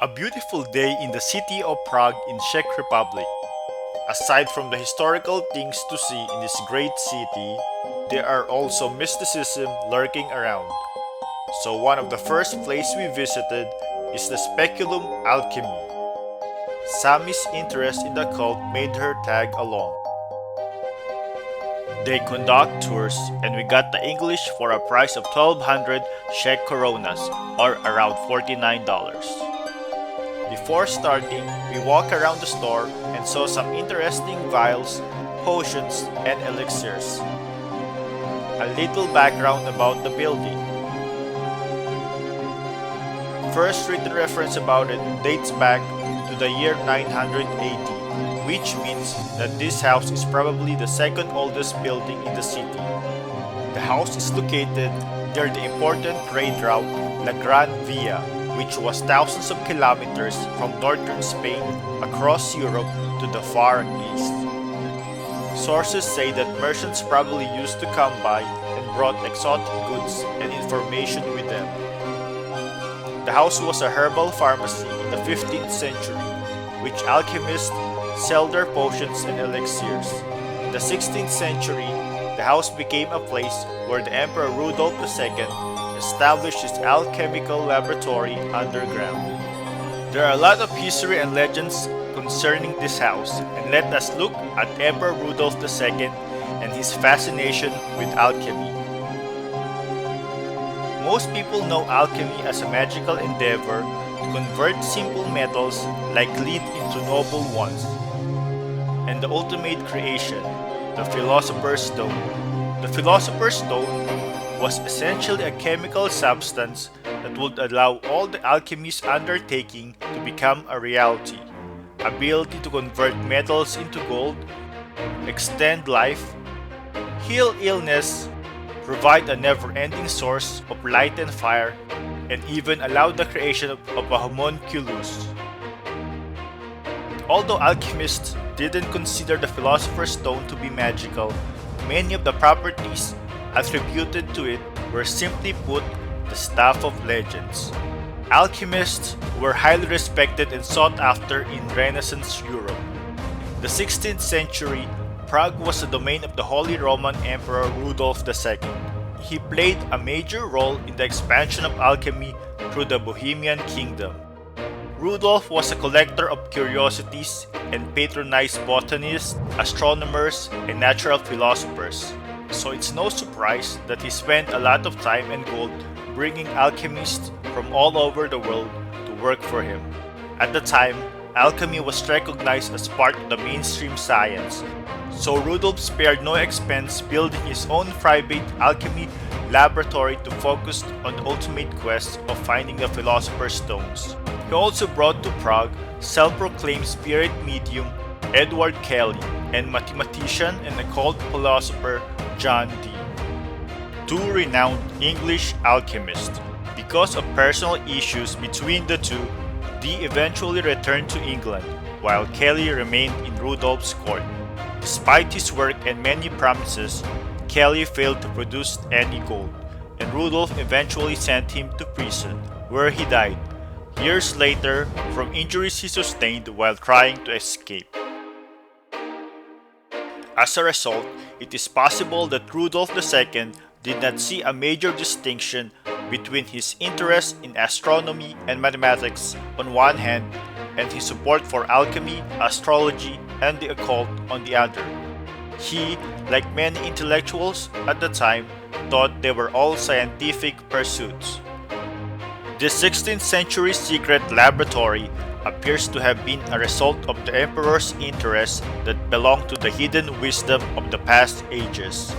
A beautiful day in the city of Prague in Czech Republic. Aside from the historical things to see in this great city, there are also mysticism lurking around. So one of the first places we visited is the Speculum Alchemiae. Sami's interest in the cult made her tag along. They conduct tours and we got the English for a price of 1200 Czech coronas or around $49. Before starting, we walked around the store and saw some interesting vials, potions, and elixirs. A little background about the building. First written reference about it dates back to the year 980, which means that this house is probably the second oldest building in the city. The house is located near the important trade route La Gran Via, which was thousands of kilometers from northern Spain across Europe to the Far East. Sources say that merchants probably used to come by and brought exotic goods and information with them. The house was a herbal pharmacy in the 15th century, which alchemists sell their potions and elixirs. In the 16th century, the house became a place where the Emperor Rudolf II established his alchemical laboratory underground. There are a lot of history and legends concerning this house, and let us look at Emperor Rudolf II and his fascination with alchemy. Most people know alchemy as a magical endeavor to convert simple metals like lead into noble ones, and the ultimate creation, the Philosopher's Stone. The Philosopher's Stone was essentially a chemical substance that would allow all the alchemy's undertaking to become a reality. Ability to convert metals into gold, extend life, heal illness, provide a never-ending source of light and fire, and even allow the creation of a homunculus. Although alchemists didn't consider the Philosopher's Stone to be magical, many of the properties attributed to it were simply put the stuff of legends. Alchemists were highly respected and sought after in Renaissance Europe. In the 16th century, Prague was the domain of the Holy Roman Emperor Rudolf II. He played a major role in the expansion of alchemy through the Bohemian Kingdom. Rudolf was a collector of curiosities and patronized botanists, astronomers, and natural philosophers. So it's no surprise that he spent a lot of time and gold bringing alchemists from all over the world to work for him. At the time, alchemy was recognized as part of the mainstream science, so Rudolf spared no expense building his own private alchemy laboratory to focus on the ultimate quest of finding the Philosopher's Stones. He also brought to Prague self-proclaimed spirit medium Edward Kelly and mathematician and occult philosopher John Dee, two renowned English alchemists. Because of personal issues between the two, Dee eventually returned to England, while Kelly remained in Rudolf's court. Despite his work and many promises, Kelly failed to produce any gold, and Rudolf eventually sent him to prison, where he died years later from injuries he sustained while trying to escape. As a result, it is possible that Rudolf II did not see a major distinction between his interest in astronomy and mathematics on one hand and his support for alchemy, astrology, and the occult on the other. He, like many intellectuals at the time, thought they were all scientific pursuits. This 16th century secret laboratory appears to have been a result of the emperor's interest that belonged to the hidden wisdom of the past ages.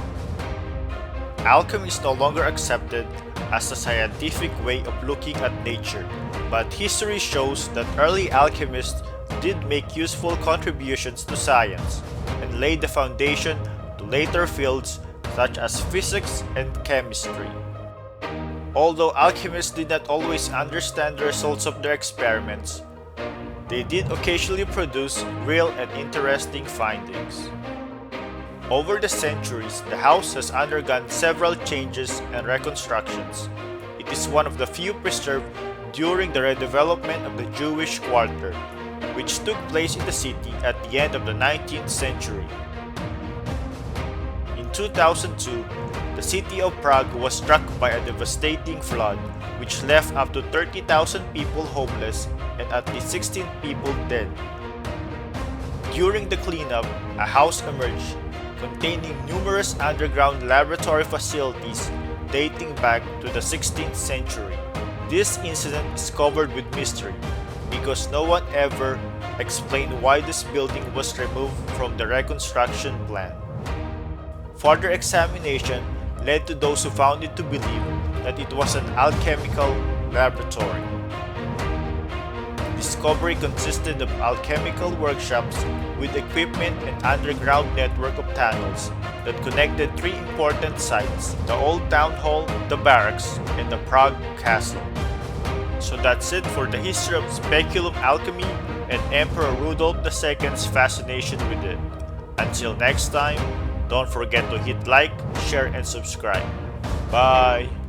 Alchemy is no longer accepted as a scientific way of looking at nature, but history shows that early alchemists did make useful contributions to science and laid the foundation to later fields such as physics and chemistry. Although alchemists did not always understand the results of their experiments, they did occasionally produce real and interesting findings. Over the centuries, the house has undergone several changes and reconstructions. It is one of the few preserved during the redevelopment of the Jewish quarter, which took place in the city at the end of the 19th century. In 2002, the city of Prague was struck by a devastating flood which left up to 30,000 people homeless and at least 16 people dead. During the cleanup, a house emerged containing numerous underground laboratory facilities dating back to the 16th century. This incident is covered with mystery because no one ever explained why this building was removed from the reconstruction plan. Further examination led to those who found it to believe that it was an alchemical laboratory. Discovery consisted of alchemical workshops with equipment and underground network of tunnels that connected three important sites: the old town hall, the barracks, and the Prague castle. So that's it for the history of Speculum Alchemy and Emperor Rudolf II's fascination with it. Until next time, don't forget to hit like, share, and subscribe. Bye!